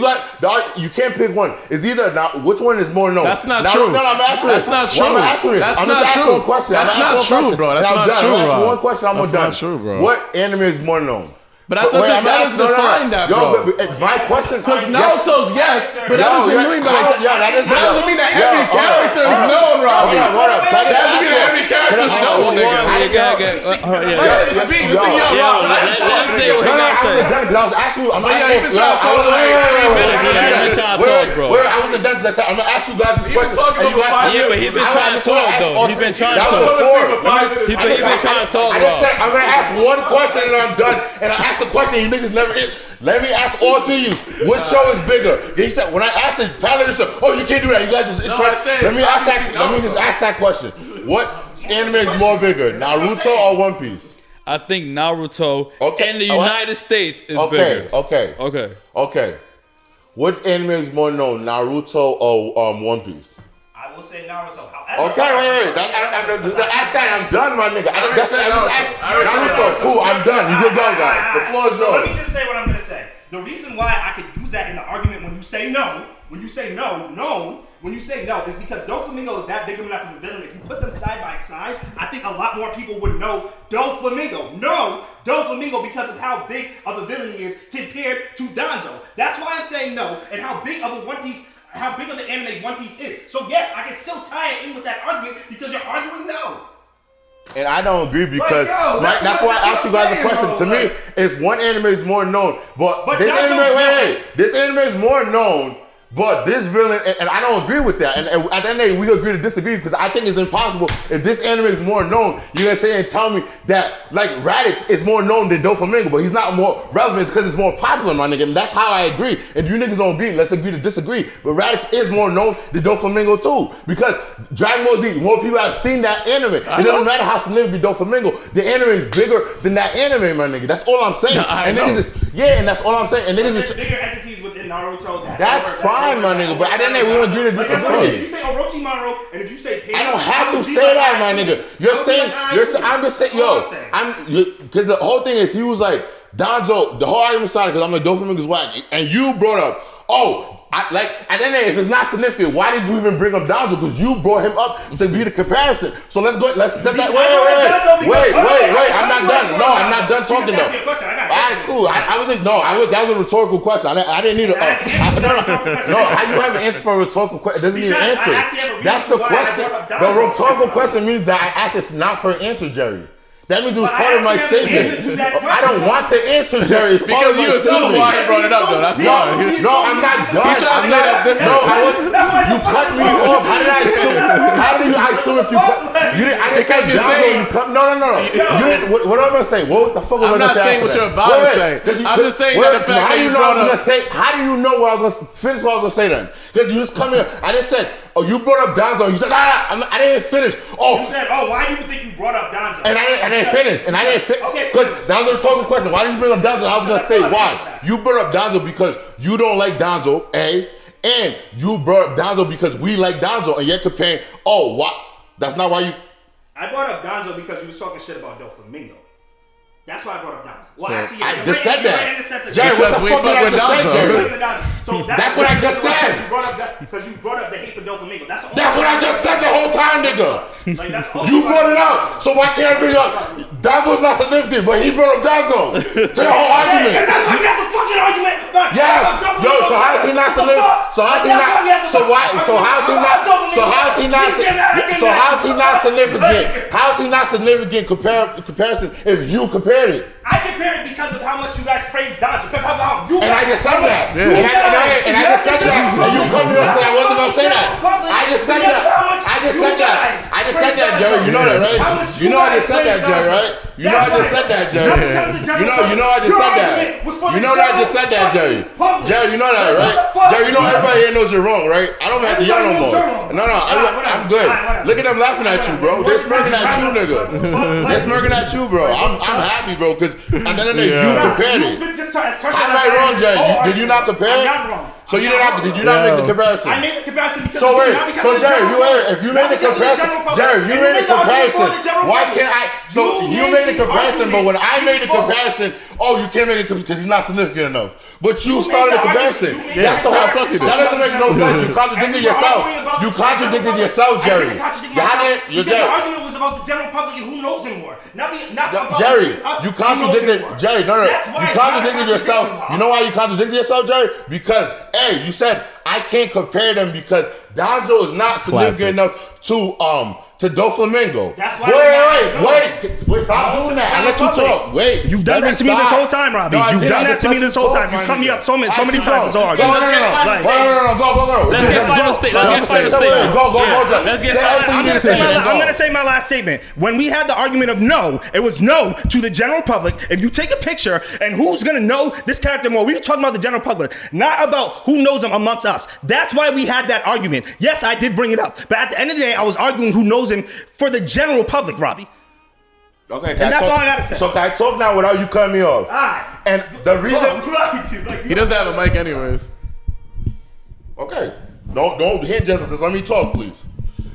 you can't pick one. It's either which one is more known.
That's not true.
No, I'm asking
That's
this.
not true.
I'm asking this.
That's
I'm
not
just asking
true.
one question.
That's not true, bro. That's not true,
I'm asking
bro.
one question. I'm
That's
done.
not true, bro.
What anime is more known?
But that doesn't define that, bro.
My question,
Because Naruto's yes, but that doesn't mean that every character is known, Robbie.
That
doesn't mean that every character is known, nigga. Speak, listen, yo, Rob.
Let him say what he got to say. I was asking you. I'm
he been trying to talk for like 3 minutes. He's trying to talk, bro.
I wasn't done because I'm going to ask you guys this question.
Yeah, but he's been trying to talk, though. He's been trying to talk. He's been trying to talk, bro.
I'm going to ask one question and I'm done. And I asked the question and you niggas never hit. Let me ask all three of you. Which show is bigger? He said, when I asked the panel, he said, oh, you can't do that. You guys just let me just ask that question. What anime is more bigger, Naruto or One Piece?
I think Naruto in the United States is bigger.
Okay. What anime is more known, Naruto or One Piece?
I will say Naruto. However,
wait. Just ask that. I'm done, my nigga. Naruto. Cool. I'm done. You get done, guys. The floor is yours.
Let me just say what I'm gonna say. The reason why I could use that in the argument when you say no, when you say no, is because Doflamingo is that big of enough of a villain. If you put them side by side, I think a lot more people would know Doflamingo. No, Doflamingo because of how big of a villain he is compared to Danzo. That's why I'm saying no, and how big of an anime One Piece is. So yes, I can still tie it in with that argument because you're arguing no.
And I don't agree because that's why I asked you guys a question. To me, it's one anime is more known, but this anime is more known. But this villain, and I don't agree with that. And at the end of the day, we agree to disagree because I think it's impossible. If this anime is more known, you're gonna say and tell me that like Raditz is more known than Doflamingo, but he's not more relevant because it's more popular, my nigga. And that's how I agree. If you niggas don't agree, let's agree to disagree. But Raditz is more known than Doflamingo too, because Dragon Ball Z, more people have seen that anime. It doesn't matter how significant Doflamingo, the anime is bigger than that anime, my nigga. That's all I'm saying. And that's all I'm saying. And niggas is
bigger entities within Naruto.
That's fine, my nigga. But at the end of the day, we agree to disagree.
If you say Orochimaru, and if you say Pain,
I don't have to say that, my nigga. I'm just saying, because the whole thing is, he was like, Danzo, the whole argument started because I'm like, Doflamingo's whack. And you brought up, at the end of the day, if it's not significant, why did you even bring up Danzo? Because you brought him up to be the comparison. So let's set that. Wait. I'm not done. No, I'm not done talking though. All right, cool. That was a rhetorical question. I didn't need a. No, how do you have an answer for a rhetorical question? It doesn't need an answer. That's the question. The rhetorical question means that I asked it not for an answer, Jerry. That means it was part of my statement. I don't want the answer, Jerry. It's part of my statement. Because you assume why he brought it up, though. That's why. No, I'm not done. He's trying to say that different. You cut me off. How did I assume? How did I assume if you cut? Because you're saying. No. What am I going to say? What the fuck was I going to say? I'm not saying what you're about to say. I'm just saying that the fact that you brought up. How do you know what I was going to finish what I was going to say then? Because you just come here. I just said, you brought up Danzo. You said, I didn't finish.
You said, why do you think you brought up Danzo?
And I didn't finish. Because that was a rhetorical question. Why did you bring up Danzo? I was going to say why. You brought up Danzo because you don't like Danzo, A. And you brought up Danzo because we like Danzo. And you're comparing, what? That's not why you...
I brought up Danzo because you was talking shit about Doflamingo. That's why I brought up Danzo. Well,
so
actually,
I just said that. Jerry, what the fuck did I just say, Jerry?
So
that's what I just said.
Because you brought up the hate for Doflamingo. That's
what I just said the whole time, nigga. You brought it up. So why can't I bring up Danzo's not significant, but he brought up Danzo to the whole argument.
And that's why you have the fucking argument.
Yes. Yo, so how is he not significant? So how is he not? So how is he not? So how is he not? So how is he not significant? How is he not significant comparison if you compared it?
I compared it because of how much you guys praise Danzo. Because how you.
And I just said that. And I just said that. And you come here and said I wasn't not saying that. I just said that, Jerry. You know that, right? You know I just said that, Jerry, right? You know I just said that, Jerry. You know I just said that. You know that I just said that, Jerry. Jerry, you know that, right? Jerry, you know everybody here knows you're wrong, right? I don't have to yell no more. No, I'm good. Look at them laughing at you, bro. They're smirking at you, nigga. They're smirking at you, bro. I'm happy, bro, because at the end of the day, you compared it. How am I wrong, Jerry? Did you not compare it?
I'm not wrong.
So you did you not make the comparison?
I made the comparison because
so Jerry, if you made the comparison, Jerry, you made the comparison. Why can't I? So you made the comparison, but when I made the comparison, oh, you can't make it because he's not significant enough. But you started the comparison. That's the whole question. That doesn't make no sense. You contradicted yourself. You contradicted yourself, Jerry.
Your argument was about the general public and who knows him more. Not about
Jerry,
us.
you contradicted Jerry. No. You contradicted yourself. You know why you contradicted yourself, Jerry? Because you said I can't compare them because Donzo is not significant enough to Doflamingo.
That's why.
Wait! Stop doing that. I let you talk. Wait.
You've done that to me this whole time, Robbie. You've done that to me this whole time. You cut me up so many times. It's hard.
No. Go.
Let's get final statement.
I'm gonna say my last statement. When we had the argument of no, it was no to the general public. If you take a picture and who's gonna know this character more, we were talking about the general public, not about who knows him amongst us. That's why we had that argument. Yes, I did bring it up, but at the end of the day, I was arguing who knows him for the general public, Robbie.
Okay,
and that's all I gotta say.
So can I talk now without you cutting me off?
Alright.
And the reason
He doesn't have a mic anyways.
Okay. Don't hint just let me talk, please.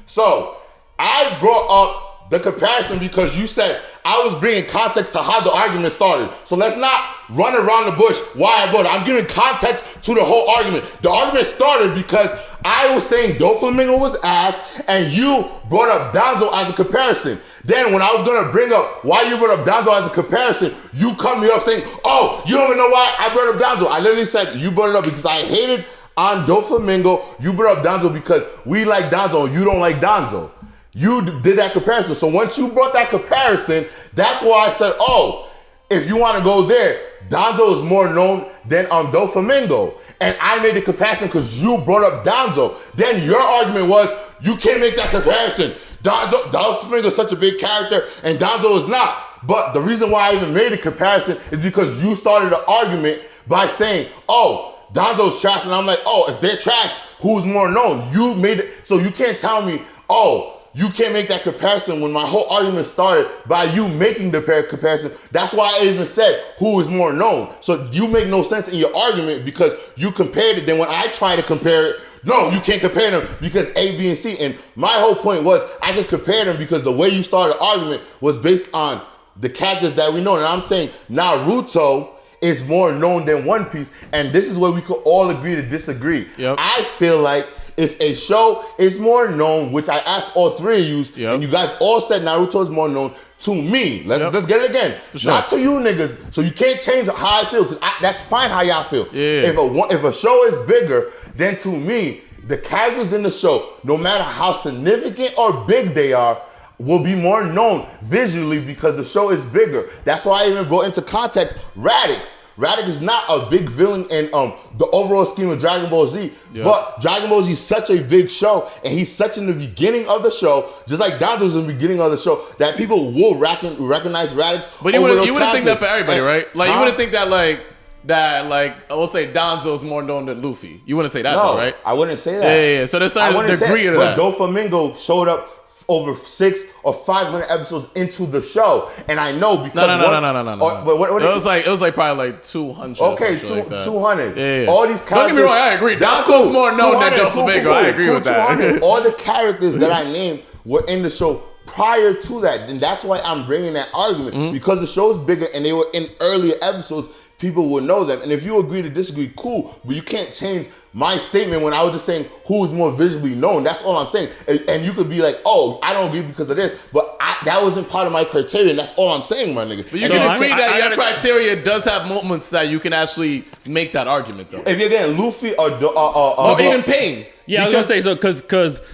So I brought up the comparison because you said I was bringing context to how the argument started. So let's not run around the bush why I brought it. I'm giving context to the whole argument. The argument started because I was saying Doflamingo was ass and you brought up Donzo as a comparison. Then when I was going to bring up why you brought up Donzo as a comparison, you cut me off saying, oh, you don't even know why I brought up Donzo. I literally said you brought it up because I hated on Doflamingo. You brought up Donzo because we like Donzo and you don't like Donzo. You did that comparison. So once you brought that comparison, that's why I said, oh, if you want to go there, Donzo is more known than Doflamingo. And I made the comparison because you brought up Donzo. Then your argument was, you can't make that comparison. Doflamingo is such a big character and Donzo is not. But the reason why I even made the comparison is because you started the argument by saying, oh, Donzo's trash. And I'm like, oh, if they're trash, who's more known? You made it. So you can't tell me, oh, you can't make that comparison when my whole argument started by you making the comparison. That's why I even said who is more known. So you make no sense in your argument because you compared it. Then when I try to compare it, no, you can't compare them because A, B, and C. And my whole point was I can compare them because the way you started the argument was based on the characters that we know. And I'm saying Naruto is more known than One Piece. And this is where we could all agree to disagree. Yep. I feel like if a show is more known, which I asked all three of you, and you guys all said Naruto is more known to me. Let's get it again. Sure. Not to you niggas. So you can't change how I feel because that's fine how y'all feel. Yeah. If a show is bigger, then to me, the characters in the show, no matter how significant or big they are, will be more known visually because the show is bigger. That's why I even brought into context Raditz. Raditz is not a big villain in the overall scheme of Dragon Ball Z, but Dragon Ball Z is such a big show, and he's such in the beginning of the show, just like Donzo's in the beginning of the show, that people will recognize Raditz.
But you wouldn't think that for everybody, right? Like you wouldn't think that I will say Donzo's more known than Luffy. You wouldn't say that, though, right?
I wouldn't say that.
Yeah. So there's certain degree to that.
But Doflamingo showed up over 600 or 500 episodes into the show, and I know because
no. But it was like probably like 200.
Okay, 200. Yeah. All these characters.
Don't get me wrong, I agree. Donzo's more known than Doflamingo. I agree with that.
All the characters that I named were in the show prior to that, and that's why I'm bringing that argument because the show's bigger and they were in earlier episodes. People will know them. And if you agree to disagree, cool. But you can't change my statement when I was just saying who is more visually known. That's all I'm saying. And you could be like, oh, I don't agree because of this. But that wasn't part of my criteria. And that's all I'm saying, my nigga.
But you can agree that your criteria does have moments that you can actually make that argument, though.
If you're getting Luffy or
even Pain.
Yeah, I was gonna say so because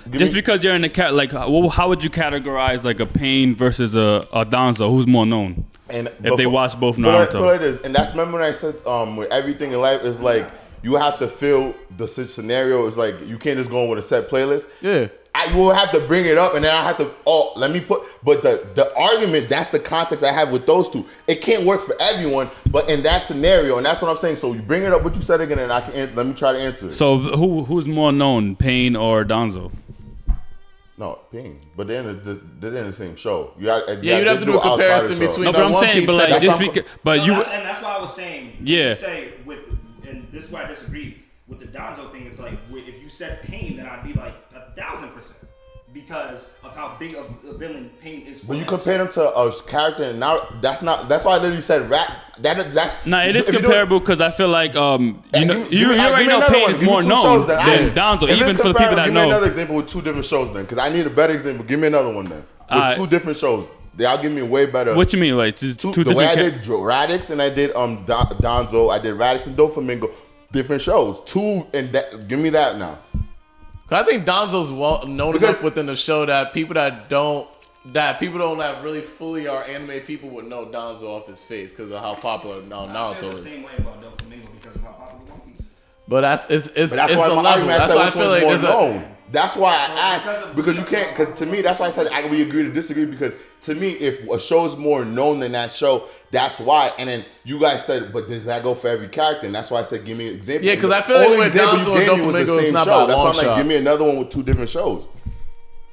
because you're in the like, how would you categorize like a Pain versus a Donzo? Who's more known? And if they watch both Naruto,
and that's remember when I said with everything in life is like you have to feel the scenario. It's like you can't just go in with a set playlist.
Yeah.
You will have to bring it up, and then I have to. Let me put. But the argument, that's the context I have with those two. It can't work for everyone, but in that scenario, and that's what I'm saying. So you bring it up, what you said again, and let me try to answer it.
So who's more known, Payne or Donzo?
No, Payne. But they're in the same show. You'd have
to do a comparison between.
No, but I'm saying, but like just because, but
and
you.
That's why I was saying.
Yeah.
You say and this is why I disagree with the Donzo thing. It's like if you said Payne, then I'd be like 1,000%. Because of how big of a villain Payne is.
But you compare him to a character, and now that's why I literally said rap. That's
it is comparable because I feel like you already know Payne is more known than Donzo, even for the people that know.
Give me another example with two different shows then, because I need a better example. Give me another one then with two different shows. Y'all give me a way better.
What you mean, like two different?
The way I did Radix and I did Donzo, I did Radix and Doflamingo, different shows. Two and that. Give me that now.
I think Donzo's well known enough within the show that people that really fully are anime people would know Donzo off his face because of how popular Naruto is.
The same way about Doflamingo because of how popular One Piece is.
But that's
why
a
my
level.
argument
That's why I feel like
more
there's
known. That's why I asked, because you can't, because to me, that's why I said we agree to disagree, because to me, if a show's more known than that show, that's why. And then you guys said, but does that go for every character? And that's why I said, give me an example.
Yeah, because I feel like with Donzo and Doflamingo, it's not about
That's why
long
I'm like,
shot.
give me another one with two different shows.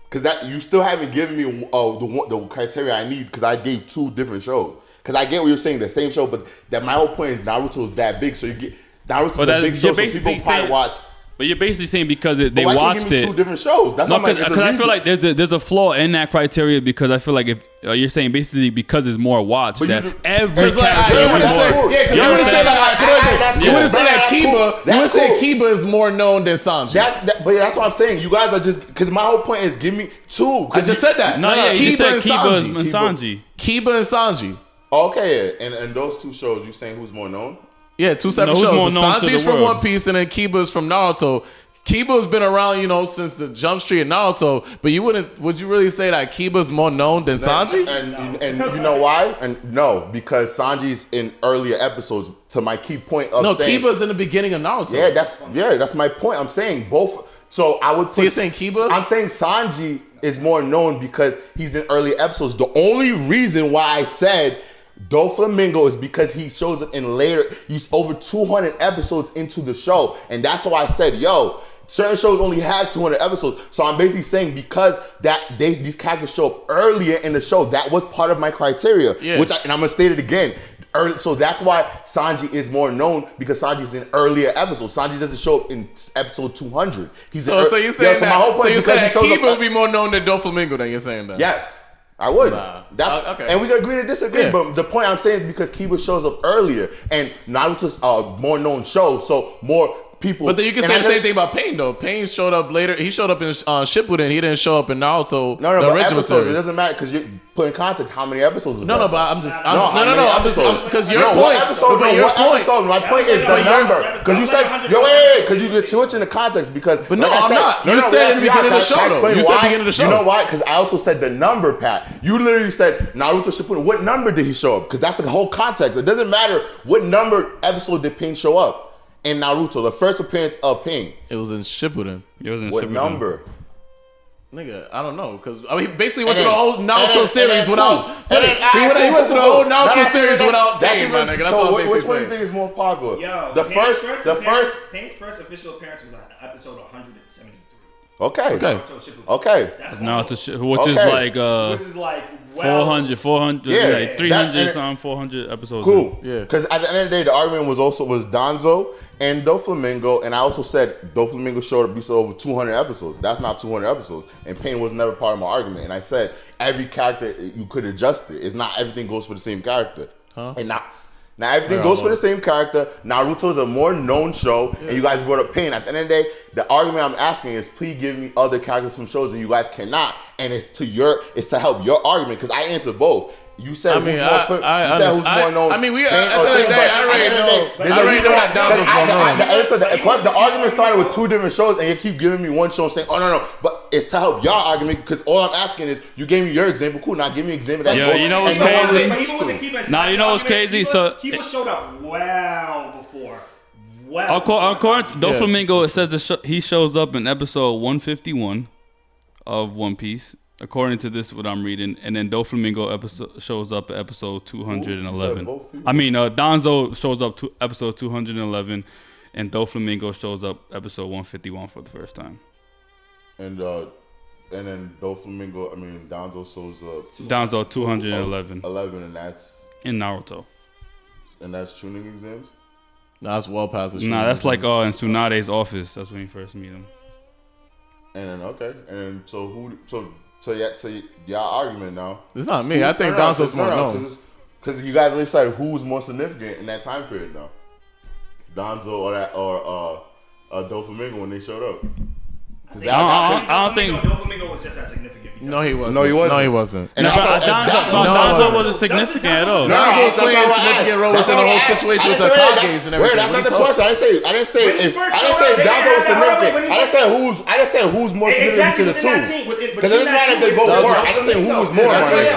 Because that you still haven't given me the criteria I need, because I gave two different shows. Because I get what you're saying, the same show, but that my whole point is Naruto is that big, so you get Naruto's a big show, so people probably watch.
But you're basically saying because they
why
watched
can't you give me
it.
two different shows. That's
No, because I feel like there's a flaw in that criteria, because I feel like if you're saying basically because it's more watched,
But
that
you do-
every
Because
character
you
would
wouldn't
be
say,
more.
yeah, because you wouldn't say that. You wouldn't say that Kiba. You wouldn't say Kiba is more known than Sanji.
But that's what I'm saying. You guys are just, because my whole point is give me two.
I just said that.
No, yeah, you just said Kiba and
Sanji.
Sanji.
Kiba and Sanji.
Okay, and those two shows, you saying who's more known?
Yeah, two separate
who's more
shows.
known to
Sanji's
the
from
world?
One Piece and then Kiba's from Naruto. Kiba's been around, since the Jump Street and Naruto, but would you really say that Kiba's more known than Sanji?
And you know why? And no, because Sanji's in earlier episodes, to my key point of saying.
Kiba's in the beginning of Naruto.
That's my point. I'm saying both. So I would.
So you're saying Kiba?
I'm saying Sanji is more known because he's in earlier episodes. The only reason why I said Doflamingo is because he shows up in later. He's over 200 episodes into the show, and that's why I said, certain shows only have 200 episodes. So I'm basically saying because these characters show up earlier in the show, that was part of my criteria.
Yeah.
And I'm gonna state it again. So that's why Sanji is more known, because Sanji's in earlier episodes. Sanji doesn't show up in episode 200.
So you're saying that Kiba would be more known than Doflamingo? Then you're saying that?
Yes. I would.
Nah. Okay.
And we can agree to disagree.
Yeah.
But the point I'm saying is because Kiba shows up earlier, and Naruto's a more known show, so more people.
But then you can say the same thing about Pain though. Pain showed up later. He showed up in Shippuden. He didn't show up in Naruto.
No,
the
but
original
episodes,
series.
it doesn't matter because you put in context how many episodes was
No,
that?
but I'm just because your
No,
point.
what episode?
But
No,
your
what
point.
episode? My point is the number. Because you said, because you're switching the context. Because,
But no, I'm not. You said at the beginning of the show, though. You said beginning of the show.
You know why? Because I also said the number, Pat. You literally said Naruto Shippuden. What number did he show up? Because that's the whole context. It doesn't matter what number episode did Pain show up in Naruto. The first appearance of Pain.
It was in Shippuden.
What number?
Nigga, I don't know, because he basically went through the whole Naruto series without. He went through the whole Naruto series without Pain, my nigga. That's all I'm basically
which one do you
saying.
think is more popular?
Yo, Pain's first official appearance was episode 173.
Okay.
Which is like
which is like
400, like 300 something, 400 episodes.
Cool.
Yeah.
Because at the end of the day, the argument was Donzo and Doflamingo, and I also said Doflamingo showed up over 200 episodes. That's not 200 episodes, and Pain was never part of my argument. And I said every character you could adjust it. It's not everything goes for the same character, and now everything goes for the same character. Naruto's a more known show, and you guys brought up Pain. At the end of the day, the argument I'm asking is, please give me other characters from shows, and you guys cannot. And it's to help your argument, because I answered both. You said who's more known.
I mean, at the end of the day, I already know. I already know that Donzo's more known.
The argument started with two different shows, and you keep giving me one show saying, "Oh no," but it's to help your argument, because all I'm asking is, you gave me your example. Cool, now give me an example that.
Yo, you know what's crazy?
Now
you know what's crazy? So
Kiba showed up well well.
According to
Yeah.
Doflamingo, it says he shows up in episode 151 of One Piece. According to this, what I'm reading, and then Doflamingo shows up at episode 211. I mean, Danzo shows up to episode 211, and Doflamingo shows up episode 151 for the first time.
And then Doflamingo, I mean, Danzo shows up.
Danzo 211
11, and that's
in Naruto.
tuning exams.
Nah, that's well past the
Nah, that's like in Tsunade's office. That's when you first meet him.
And then okay, and so y'all argument now.
It's not me. I think Danzo's more known.
Because you guys decided who was more significant in that time period now. Danzo or Doflamingo when they showed up.
I don't think
Doflamingo was just as significant.
No, he wasn't.
No, he wasn't.
No, he wasn't.
And
Danzo wasn't significant at all.
Danzo was playing a significant role within the whole situation with the Kages and everything.
Wait, that's not the question. I didn't say Danzo was significant. I didn't say who's more significant to the two. Because it doesn't matter if they both were. I didn't say who was more.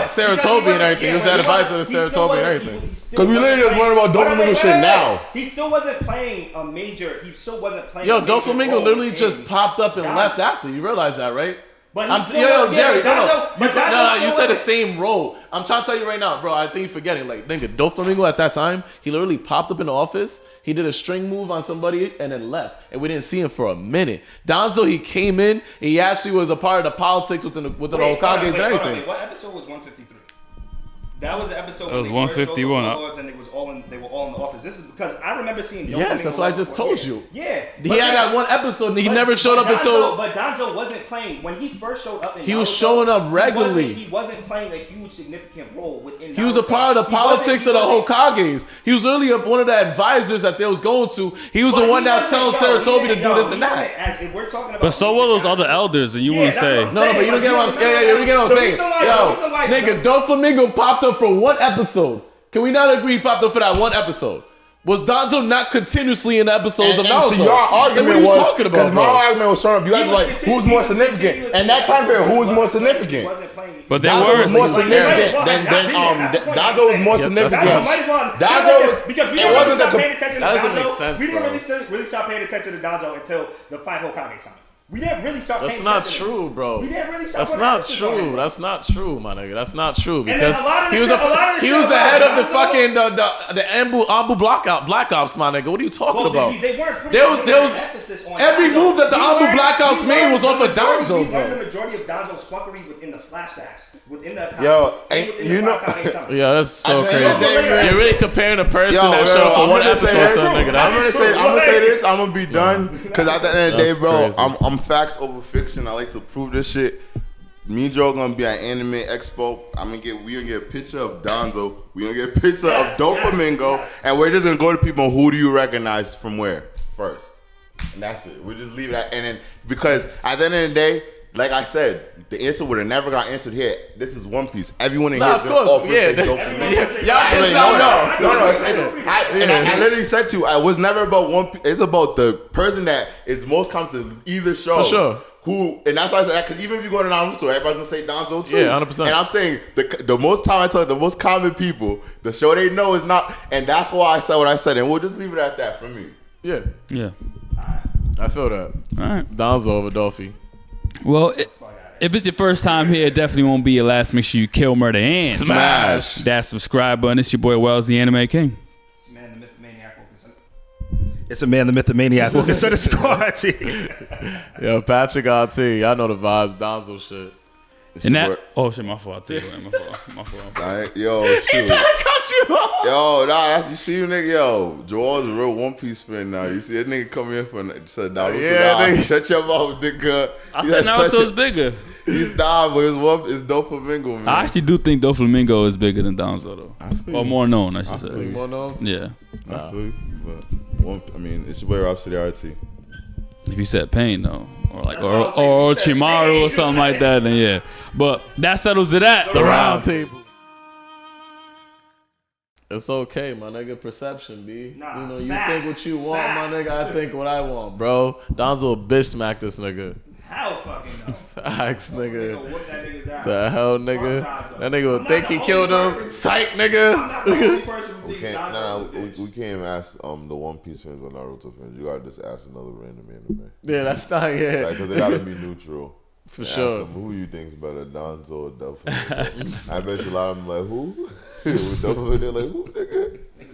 Saratobi and everything. He was the advisor of Saratobi and everything.
Because we literally just learned about Doflamingo shit now.
He still wasn't playing a major. He still wasn't playing.
Yo, Doflamingo literally just popped up and left after. You realize that, right?
But
Jerry,
no,
you said the same role. I'm trying to tell you right now, bro. I think you're forgetting. Like, nigga, Doflamingo at that time, he literally popped up in the office. He did a string move on somebody and then left, and we didn't see him for a minute. Danzo, he came in. He actually was a part of the politics within the Hokages and everything.
What episode was 153? That was the episode.
It was
when they first showed the
151.
Warlords and they were all in the office. This is because I remember seeing.
Yes, that's what I just told you.
Yeah,
He had that one episode and he never showed up until.
But Danzo wasn't playing when he first showed up.
He was showing up regularly.
He wasn't playing a huge significant role within.
He was a part of the politics of the Hokages. He was literally one of the advisors that they was going to. He was the one that was telling Saratobi to do this and that.
But so were those other elders, and you wouldn't say.
No, but you don't get what I'm saying. You get what I'm saying. Yo, nigga, Doflamingo popped up for one episode. Can we not agree he popped up for that one episode? Was Danzo not continuously in the episodes of Naruto?
So your argument
what are you
was,
talking about,
because my
bro?
argument was showing up. You guys were like, who's more significant? And that time period, who was more significant?
But they
Danzo
were
was more significant than Danzo was more significant. Danzo,
because we
it
didn't
wasn't
really stop
the
paying attention to
that doesn't
Danzo.
make sense,
We didn't
bro.
really stop paying attention to Danzo until the 5 Hokage signed. We didn't really stop
That's
paying
not
attention.
true, bro.
We didn't really stop
That's
putting
not
emphasis on
true.
it.
That's not true, my nigga. That's not true
then
because
a lot of
he
the
was
shit- a lot of the
he
shit
was the
about
head of the
Danzo-
fucking the Ambu Black Ops, my nigga. What are you talking
Well,
about?
they weren't putting
There was
emphasis on
every
Danzo.
move that the
We
Ambu
learned-
Black Ops
we
made
learned
was
the
off of
majority-
Danzo,
We
bro.
learned the majority of Danzo's fuckery within the flashbacks, within the
Yo,
within
and
the
you know-
Hokage summary.
Yeah, that's so
I
crazy.
think that's
You're really comparing a person that showed up for
I'm
one
gonna say
episode,
this.
son, nigga.
I'm
That's
gonna say this. I'm gonna be done because at the end of the day,
That's
bro,
crazy.
I'm facts over fiction. I like to prove this shit. Me and Joe gonna be at Anime Expo. We gonna get a picture of Danzo. We gonna get a picture of Doflamingo, and we're just gonna go to people. Who do you recognize from where first? And that's it. We'll just leave that. And then because at the end of the day, like I said, the answer would have never got answered here. This is One Piece. Everyone in here is
of
gonna
course,
offer
yeah.
to say Doflamingo.
Y'all can sound off.
I literally said to you, I was never about One Piece. It's about the person that is most comfortable to either show.
For sure.
And that's why I said that, because even if you go to Naruto, everybody's gonna say Danzo too.
Yeah, 100%.
And I'm saying the most time I talk, the most common people, the show they know is not, and that's why I said what I said, and we'll just leave it at that for me.
Yeah,
Yeah.
I feel that.
All right.
Danzo over Dolphy.
Well, if it's your first time here, it definitely won't be your last. Make sure you kill, murder, and
Smash.
that subscribe button. It's your boy Wells, the Anime King.
It's man, the myth, the maniac, will consider-
It's a man, the myth, the maniac. We'll consider squad team.
Yo, Patricrt RT. Y'all know the vibes. Danzo shit.
And that, oh shit, my fault. My fault.
Alright, yo, shoot.
Cut you off.
Yo, that's you see you nigga, yo. Joel's a real One Piece fan now. You see that nigga come in for said Naruto.
Yeah, nigga.
Shut your mouth, nigga.
I said Naruto's bigger.
He's dying, but it's Doflamingo, man.
I actually do think Doflamingo is bigger than Danzo though, or more known, I should say.
More known?
Yeah.
I feel you, but it's your boy Robcityrt.
If you said Pain though, or like
That's what I
or
was saying. You said
Chimaru
Pain.
or something like that, then yeah. But that settles it at
The round table. It's okay, my nigga. Perception, B.
Nah,
you know, you
facts,
think what you want,
facts.
my nigga. I think what I want, bro. Donzo a bitch smack this nigga.
How fucking no?
Facts, nigga.
Whoop that nigga's ass.
The hell, nigga.
Fuck Danzo.
That nigga would
I'm
think
not
he
the
killed
only
him.
person-
Psych,
I'm
nigga.
not the only person who thinks
We
Danzo is a bitch.
we can't even ask the One Piece fans or Naruto fans. You gotta just ask another random anime.
Yeah, that's not
Because they gotta be neutral.
for
And
sure.
Ask them who you think's better, Donzo or Doflamingo. I bet you a lot of them like who? With Doflamingo, they're like who, nigga?